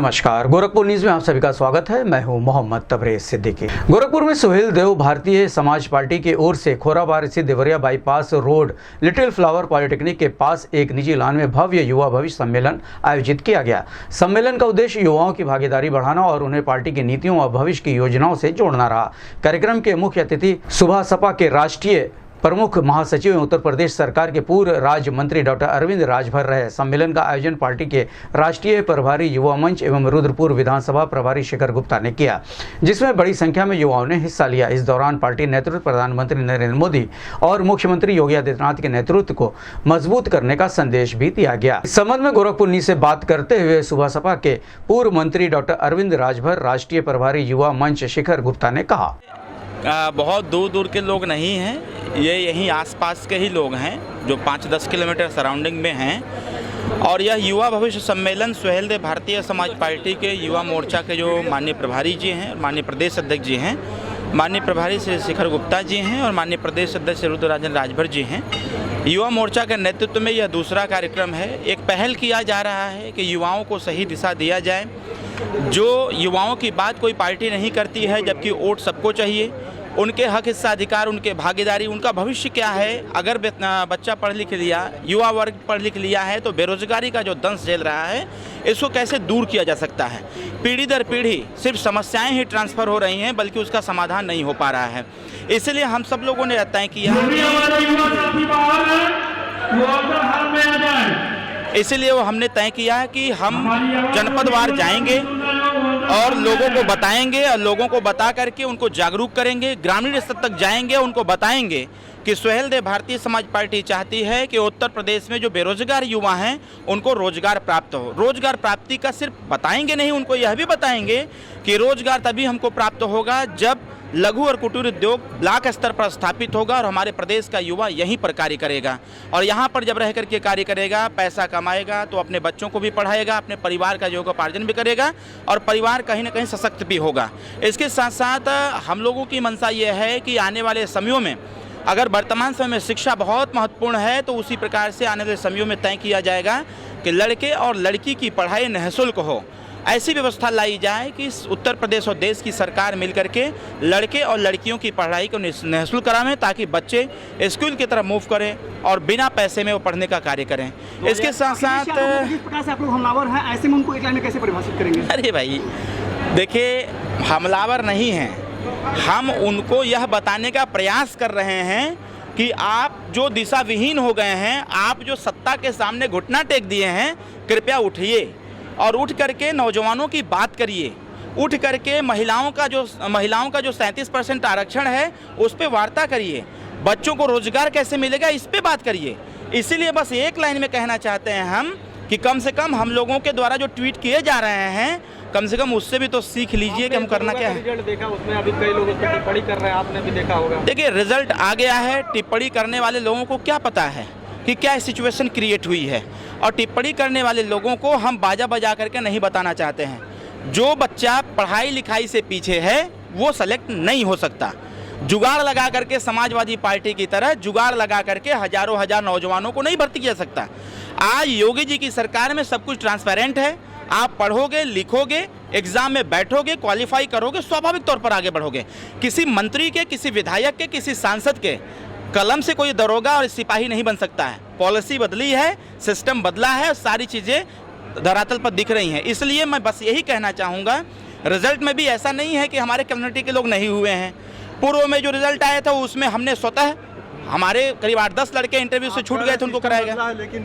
नमस्कार, गोरखपुर न्यूज में आप सभी का स्वागत है। मैं हूं मोहम्मद तबरेज सिद्दीकी। गोरखपुर में सुहेल देव भारतीय समाज पार्टी की ओर से खोराबार स्थित Deoria bypass road little flower polytechnic के पास एक निजी लॉन में भव्य युवा भविष्य सम्मेलन आयोजित किया गया। सम्मेलन का उद्देश्य युवाओं की भागीदारी बढ़ाना और उन्हें पार्टी की नीतियों और भविष्य की योजनाओं से जोड़ना रहा। कार्यक्रम के मुख्य अतिथि सुबह सपा के राष्ट्रीय प्रमुख महासचिव एवं उत्तर प्रदेश सरकार के पूर्व राज्य मंत्री डॉक्टर अरविंद राजभर रहे। सम्मेलन का आयोजन पार्टी के राष्ट्रीय प्रभारी युवा मंच एवं रुद्रपुर विधानसभा प्रभारी शेखर गुप्ता ने किया, जिसमें बड़ी संख्या में युवाओं ने हिस्सा लिया। इस दौरान पार्टी नेतृत्व प्रधानमंत्री नरेंद्र मोदी और मुख्यमंत्री योगी आदित्यनाथ के नेतृत्व को मजबूत करने का संदेश भी दिया गया। इस संबंध में गोरखपुर न्यूज से बात करते हुए सुबह सपा के पूर्व मंत्री डॉक्टर अरविंद राजभर, राष्ट्रीय प्रभारी युवा मंच शेखर गुप्ता ने कहा, बहुत दूर दूर के लोग नहीं हैं, ये यहीं आसपास के ही लोग हैं जो 5-10 किलोमीटर सराउंडिंग में हैं। और यह युवा भविष्य सम्मेलन सुहेल देव भारतीय समाज पार्टी के युवा मोर्चा के जो माननीय प्रभारी जी हैं, माननीय प्रदेश अध्यक्ष जी हैं, माननीय प्रभारी श्री शेखर गुप्ता जी हैं और माननीय प्रदेश अध्यक्ष श्री रुद्रराजन राजभर जी हैं। युवा मोर्चा के नेतृत्व में यह दूसरा कार्यक्रम है। एक पहल किया जा रहा है कि युवाओं को सही दिशा दिया जाए। जो युवाओं की बात कोई पार्टी नहीं करती है, जबकि वोट सबको चाहिए। उनके हक, हिस्सा, अधिकार, उनके भागीदारी, उनका भविष्य क्या है। अगर बच्चा पढ़ लिख लिया, युवा वर्ग पढ़ लिख लिया है तो बेरोजगारी का जो दंश झेल रहा है इसको कैसे दूर किया जा सकता है। पीढ़ी दर पीढ़ी सिर्फ समस्याएं ही ट्रांसफ़र हो रही हैं, बल्कि उसका समाधान नहीं हो पा रहा है। इसलिए हम सब लोगों ने तय किया, इसीलिए हमने तय किया है कि हम जनपदवार जाएंगे और लोगों को बताएंगे और लोगों को बता करके उनको जागरूक करेंगे। ग्रामीण स्तर तक जाएंगे, उनको बताएंगे कि सुहेल देव भारतीय समाज पार्टी चाहती है कि उत्तर प्रदेश में जो बेरोजगार युवा हैं उनको रोजगार प्राप्त हो। रोजगार प्राप्ति का सिर्फ बताएंगे नहीं, उनको यह भी बताएंगे कि रोजगार तभी हमको प्राप्त होगा जब लघु और कुटीर उद्योग ब्लॉक स्तर पर स्थापित होगा और हमारे प्रदेश का युवा यहीं पर कार्य करेगा। और यहाँ पर जब रह करके कार्य करेगा, पैसा कमाएगा तो अपने बच्चों को भी पढ़ाएगा, अपने परिवार का योगोपार्जन भी करेगा और परिवार कहीं ना कहीं सशक्त भी होगा। इसके साथ साथ हम लोगों की मंशा ये है कि आने वाले समयों में, अगर वर्तमान समय में शिक्षा बहुत महत्वपूर्ण है, तो उसी प्रकार से आने वाले समयों में तय किया जाएगा कि लड़के और लड़की की पढ़ाई निःशुल्क हो। ऐसी व्यवस्था लाई जाए कि उत्तर प्रदेश और देश की सरकार मिलकर के लड़के और लड़कियों की पढ़ाई को निःशुल्क करावें, ताकि बच्चे स्कूल की तरफ मूव करें और बिना पैसे में वो पढ़ने का कार्य करें। इसके साथ साथ जिस प्रकार से आप लोग हमलावर हैं, ऐसे में उनको एक लाइन में कैसे परिभाषित करेंगे? अरे भाई देखिए, हमलावर नहीं हैं, हम उनको यह बताने का प्रयास कर रहे हैं कि आप जो दिशा विहीन हो गए हैं, आप जो सत्ता के सामने घुटना टेक दिए हैं, कृपया उठिए और उठ करके नौजवानों की बात करिए। उठ करके महिलाओं का जो 37% आरक्षण है उस पर वार्ता करिए। बच्चों को रोजगार कैसे मिलेगा इस पे बात करिए। इसीलिए बस एक लाइन में कहना चाहते हैं हम कि कम से कम हम लोगों के द्वारा जो ट्वीट किए जा रहे हैं, कम से कम उससे भी तो सीख लीजिए कि हम करना क्या है। रिजल्ट देखा, उसमें अभी कई लोग उस पर टिप्पणी कर रहे हैं, आपने भी देखा होगा। देखिए, रिजल्ट आ गया है। टिप्पणी करने वाले लोगों को क्या पता है कि क्या सिचुएशन क्रिएट हुई है, और टिप्पणी करने वाले लोगों को हम बाजा बजा करके नहीं बताना चाहते हैं। जो बच्चा पढ़ाई लिखाई से पीछे है वो सेलेक्ट नहीं हो सकता। जुगाड़ लगा करके समाजवादी पार्टी की तरह जुगाड़ लगा करके हजारों हजार नौजवानों को नहीं भर्ती किया सकता। आज योगी जी की सरकार में सब कुछ ट्रांसपेरेंट है। आप पढ़ोगे, लिखोगे, एग्जाम में बैठोगे, क्वालिफाई करोगे, स्वाभाविक तौर पर आगे बढ़ोगे। किसी मंत्री के, किसी विधायक के, किसी सांसद के कलम से कोई दरोगा और सिपाही नहीं बन सकता है। पॉलिसी बदली है, सिस्टम बदला है, सारी चीज़ें धरातल पर दिख रही हैं। इसलिए मैं बस यही कहना चाहूँगा, रिजल्ट में भी ऐसा नहीं है कि हमारे कम्युनिटी के लोग नहीं हुए हैं। पूर्व में जो रिजल्ट आया था उसमें हमने स्वतः, हमारे करीब 8-10 लड़के इंटरव्यू से छूट गए थे, उनको कराया गया। लेकिन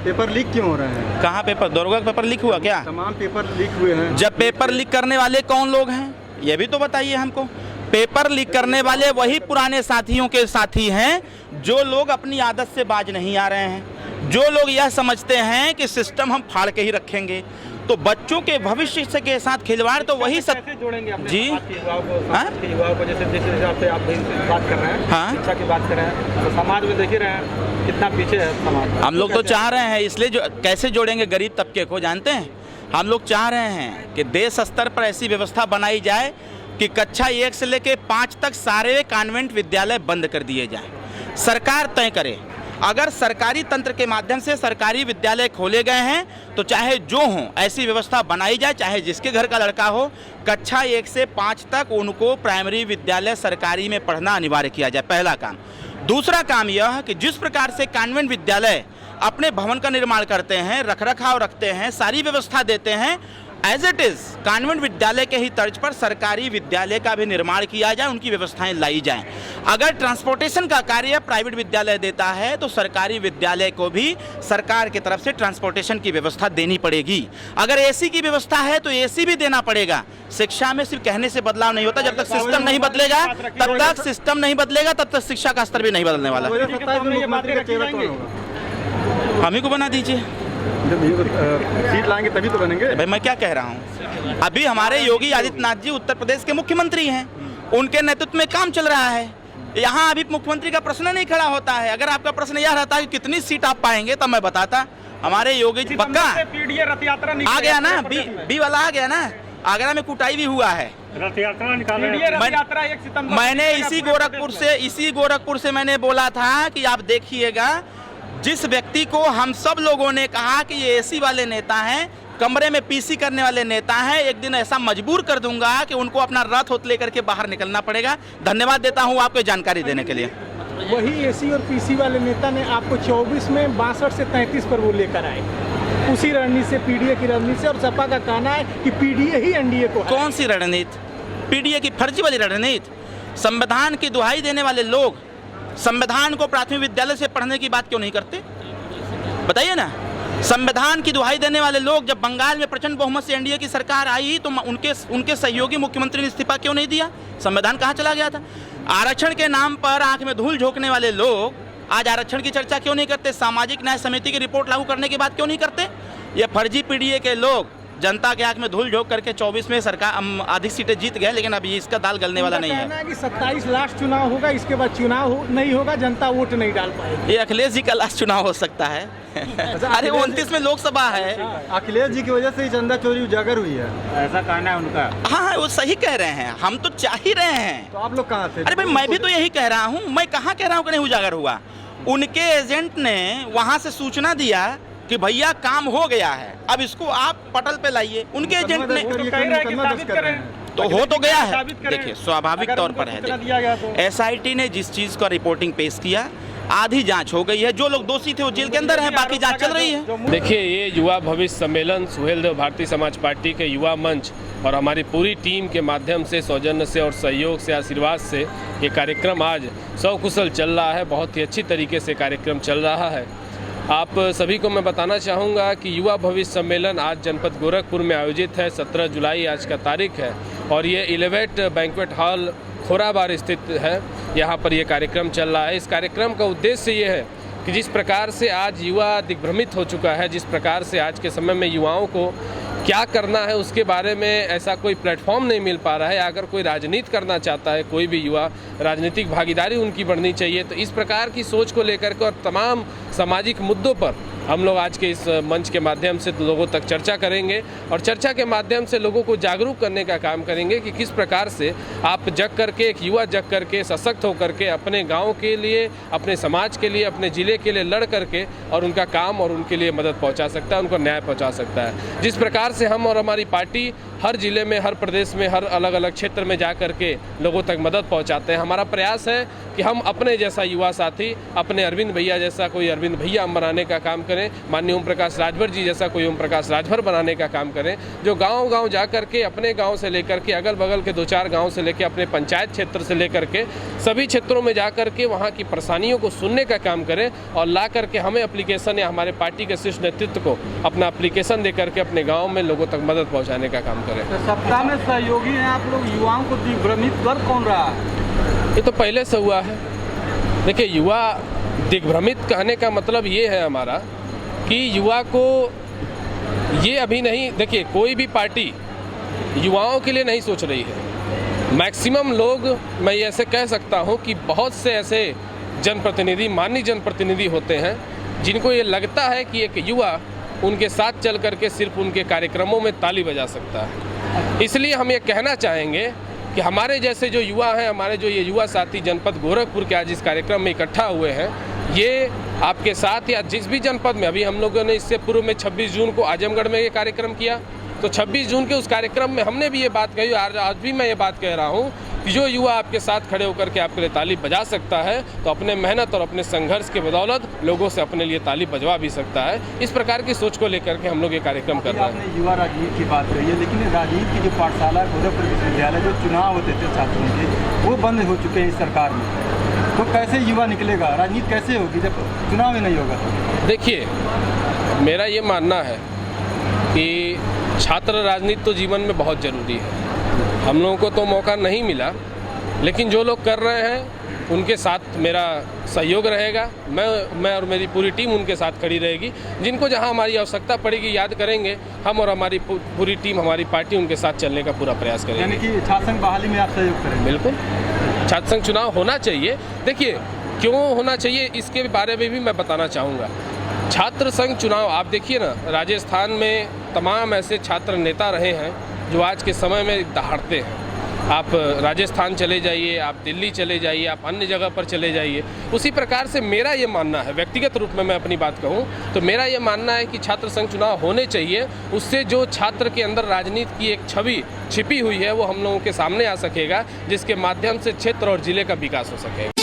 पेपर लीक क्यों हो रहे हैं? कहाँ पेपर? दरोगा का पेपर लीक हुआ क्या? तमाम पेपर लीक हुए हैं। जब पेपर लीक करने वाले कौन लोग हैं ये भी तो बताइए हमको। पेपर लीक करने वाले वही पुराने साथियों के साथी हैं जो लोग अपनी आदत से बाज नहीं आ रहे हैं, जो लोग यह समझते हैं कि सिस्टम हम फाड़ के ही रखेंगे। तो बच्चों के भविष्य से के साथ खिलवाड़ तो वही सब जोड़ेंगे अपने जी युवाओं को जैसे जिस हिसाब से आप बात कर रहे हैं, हाँ, शिक्षा की बात कर रहे हैं, तो समाज में देख ही रहे हैं कितना पीछे है समाज। हम लोग तो चाह रहे हैं, इसलिए जो कैसे जोड़ेंगे गरीब तबके को, जानते हैं? हम लोग चाह रहे हैं कि देश स्तर पर ऐसी व्यवस्था बनाई जाए कि कक्षा 1 से लेकर 5 तक सारे कॉन्वेंट विद्यालय बंद कर दिए जाएं। सरकार तय करे। अगर सरकारी तंत्र के माध्यम से सरकारी विद्यालय खोले गए हैं तो चाहे जो हों ऐसी व्यवस्था बनाई जाए, चाहे जिसके घर का लड़का हो, कक्षा 1 से 5 तक उनको प्राइमरी विद्यालय सरकारी में पढ़ना अनिवार्य किया जाए, पहला काम। दूसरा काम यह कि जिस प्रकार से कॉन्वेंट विद्यालय अपने भवन का निर्माण करते हैं, रखरखाव रखते हैं, सारी व्यवस्था देते हैं, एज इट इज़ कॉन्वेंट विद्यालय के ही तर्ज पर सरकारी विद्यालय का भी निर्माण किया जाए, उनकी व्यवस्थाएं लाई जाएं। अगर ट्रांसपोर्टेशन का कार्य प्राइवेट विद्यालय देता है तो सरकारी विद्यालय को भी सरकार की तरफ से ट्रांसपोर्टेशन की व्यवस्था देनी पड़ेगी। अगर एसी की व्यवस्था है तो एसी भी देना पड़ेगा। शिक्षा में सिर्फ कहने से बदलाव नहीं होता, जब तक सिस्टम नहीं बदलेगा तब तक शिक्षा का स्तर भी नहीं बदलने वाला। हम ही को बना दीजिए, सीट लाएंगे तभी तो बनेंगे। भाई मैं क्या कह रहा हूँ, अभी हमारे योगी आदित्यनाथ जी उत्तर प्रदेश के मुख्यमंत्री हैं, उनके नेतृत्व में काम चल रहा है। यहाँ अभी मुख्यमंत्री का प्रश्न नहीं खड़ा होता है। अगर आपका प्रश्न यह रहता है कि कितनी सीट आप पाएंगे तब मैं बताता। हमारे योगी जी पक्का रथ यात्रा आ गया ना, बी वाला आ गया ना, आगरा में कुटाई भी हुआ है। रथ यात्रा मैंने इसी गोरखपुर से मैंने बोला था कि आप देखिएगा, जिस व्यक्ति को हम सब लोगों ने कहा कि ये एसी वाले नेता हैं, कमरे में पीसी करने वाले नेता हैं, एक दिन ऐसा मजबूर कर दूंगा कि उनको अपना रथ होत लेकर के बाहर निकलना पड़ेगा। धन्यवाद देता हूं आपको जानकारी देने के लिए। वही एसी और पीसी वाले नेता ने आपको 24 में 62 से 33 पर वो लेकर आए, उसी रणनीति से, पीडीए की रणनीति से। और सपा का कहना है कि पीडीए ही एनडीए को। कौन सी रणनीति? पीडीए की फर्जी वाली रणनीति। संविधान की दुहाई देने वाले लोग संविधान को प्राथमिक विद्यालय से पढ़ने की बात क्यों नहीं करते? बताइए ना। संविधान की दुहाई देने वाले लोग, जब बंगाल में प्रचंड बहुमत से एनडीए की सरकार आई तो उनके सहयोगी मुख्यमंत्री ने इस्तीफा क्यों नहीं दिया? संविधान कहाँ चला गया था? आरक्षण के नाम पर आंख में धूल झोंकने वाले लोग आज आरक्षण की चर्चा क्यों नहीं करते? सामाजिक न्याय समिति की रिपोर्ट लागू करने की बात क्यों नहीं करते? ये फर्जी पीडीए के लोग जनता के आंख में धूल झोंक करके 24 में सरकार अधिक सीटें जीत गए, लेकिन अभी इसका दाल गलने वाला नहीं है। कि 27 लास्ट चुनाव होगा, इसके बाद चुनाव नहीं होगा, जनता वोट नहीं डाल पाएगी। ये अखिलेश जी का लास्ट चुनाव हो सकता है। अरे 29 में लोकसभा है। अखिलेश जी की वजह से ही चंदा चोरी उजागर हुई है, ऐसा कहना है उनका। हाँ, वो सही कह रहे हैं, हम तो चाह ही रहे हैं। तो आप लोग कहाँ थे? अरे भाई मैं भी तो यही कह रहा हूँ। मैं कहाँ कह रहा हूँ कि नहीं उजागर हुआ? उनके एजेंट ने वहाँ से सूचना दिया कि भैया काम हो गया है, अब इसको आप पटल पे लाइए। उनके एजेंट ने तो हो तो गया है। देखिए स्वाभाविक तौर पर है, एसआईटी ने जिस चीज का रिपोर्टिंग पेश किया, आधी जांच हो गई है। जो लोग दोषी थे वो जेल के अंदर हैं, बाकी जांच चल रही है। देखिए, ये युवा भविष्य सम्मेलन सुहेल देव भारतीय समाज पार्टी के युवा मंच और हमारी पूरी टीम के माध्यम से, सौजन्य से और सहयोग से, आशीर्वाद से ये कार्यक्रम आज सकुशल चल रहा है। बहुत ही अच्छी तरीके से कार्यक्रम चल रहा है। आप सभी को मैं बताना चाहूँगा कि युवा भविष्य सम्मेलन आज जनपद गोरखपुर में आयोजित है। 17 जुलाई आज का तारीख है और ये एलिवेट बैंक्वेट हॉल खोराबार स्थित है। यहाँ पर ये कार्यक्रम चल रहा है। इस कार्यक्रम का उद्देश्य ये है कि जिस प्रकार से आज युवा दिग्भ्रमित हो चुका है, जिस प्रकार से आज के समय में युवाओं को क्या करना है उसके बारे में ऐसा कोई प्लेटफॉर्म नहीं मिल पा रहा है। अगर कोई राजनीति करना चाहता है, कोई भी युवा, राजनीतिक भागीदारी उनकी बढ़नी चाहिए। तो इस प्रकार की सोच को लेकर के और तमाम सामाजिक मुद्दों पर हम लोग आज के इस मंच के माध्यम से लोगों तक चर्चा करेंगे और चर्चा के माध्यम से लोगों को जागरूक करने का काम करेंगे कि किस प्रकार से आप जग करके, एक युवा जग करके, सशक्त होकर के अपने गांव के लिए, अपने समाज के लिए, अपने ज़िले के लिए लड़ करके और उनका काम और उनके लिए मदद पहुंचा सकता है, उनको न्याय पहुंचा सकता है। जिस प्रकार से हम और हमारी पार्टी हर जिले में, हर प्रदेश में, हर अलग अलग क्षेत्र में जा करके लोगों तक मदद पहुंचाते हैं। हमारा प्रयास है कि हम अपने जैसा युवा साथी, अपने अरविंद भैया जैसा कोई अरविंद भैया हम बनाने का काम करें, माननीय ओम प्रकाश राजभर जी जैसा कोई ओम प्रकाश राजभर बनाने का काम करें, जो गांव-गांव जा करके अपने गांव से लेकर के अगल बगल के 2-4 गांव से लेकर अपने पंचायत क्षेत्र से लेकर के सभी क्षेत्रों में जा करके वहाँ की परेशानियों को सुनने का काम करें और ला करके हमें एप्लीकेशन या हमारे पार्टी के शीर्ष नेतृत्व को अपना एप्लीकेशन दे करके अपने गाँव में लोगों तक मदद पहुँचाने का काम करें। तो सप्ताह में सहयोगी हैं आप लोग, युवाओं को दिग्भ्रमित कर कौन रहा है? ये तो पहले से हुआ है। देखिए, युवा दिग्भ्रमित कहने का मतलब ये है हमारा कि युवा को ये अभी नहीं, देखिए कोई भी पार्टी युवाओं के लिए नहीं सोच रही है। मैक्सिमम लोग, मैं ये ऐसे कह सकता हूँ कि बहुत से ऐसे जनप्रतिनिधि, माननीय जनप्रतिनिधि होते हैं जिनको ये लगता है कि एक युवा उनके साथ चल करके सिर्फ उनके कार्यक्रमों में ताली बजा सकता है। इसलिए हम ये कहना चाहेंगे कि हमारे जैसे जो युवा हैं, हमारे जो ये युवा साथी जनपद गोरखपुर के आज इस कार्यक्रम में इकट्ठा हुए हैं, ये आपके साथ या जिस भी जनपद में, अभी हम लोगों ने इससे पूर्व में 26 जून को आजमगढ़ में ये कार्यक्रम किया, तो 26 जून के उस कार्यक्रम में हमने भी ये बात कही, आज भी मैं ये बात कह रहा हूँ कि जो युवा आपके साथ खड़े होकर के आपके लिए ताली बजा सकता है, तो अपने मेहनत और अपने संघर्ष के बदौलत लोगों से अपने लिए ताली बजवा भी सकता है। इस प्रकार की सोच को लेकर के हम लोग ये कार्यक्रम कर रहे हैं। आपने युवा राजनीति की बात कही है, लेकिन राजनीति की जो पाठशाला गोरखपुर विश्वविद्यालय, जो चुनाव होते थे छात्रों के, वो बंद हो चुके हैं इस सरकार में। तो कैसे युवा निकलेगा, राजनीति कैसे होगी जब चुनाव ही नहीं होगा? देखिए, मेरा ये मानना है कि छात्र राजनीति तो जीवन में बहुत ज़रूरी है। हम लोगों को तो मौका नहीं मिला, लेकिन जो लोग कर रहे हैं उनके साथ मेरा सहयोग रहेगा। मैं और मेरी पूरी टीम उनके साथ खड़ी रहेगी। जिनको जहां हमारी आवश्यकता पड़ेगी याद करेंगे, हम और हमारी पूरी टीम, हमारी पार्टी उनके साथ चलने का पूरा प्रयास करेंगे। यानी कि छात्र संघ बहाली में आप सहयोग करेंगे? बिल्कुल, छात्र संघ चुनाव होना चाहिए। देखिए, क्यों होना चाहिए इसके बारे में भी मैं बताना चाहूँगा। छात्र संघ चुनाव, आप देखिए ना, राजस्थान में तमाम ऐसे छात्र नेता रहे हैं जो आज के समय में दहाड़ते हैं। आप राजस्थान चले जाइए, आप दिल्ली चले जाइए, आप अन्य जगह पर चले जाइए। उसी प्रकार से मेरा ये मानना है, व्यक्तिगत रूप में मैं अपनी बात कहूँ तो मेरा ये मानना है कि छात्र संघ चुनाव होने चाहिए। उससे जो छात्र के अंदर राजनीति की एक छवि छिपी हुई है वो हम लोगों के सामने आ सकेगा, जिसके माध्यम से क्षेत्र और जिले का विकास हो सकेगा।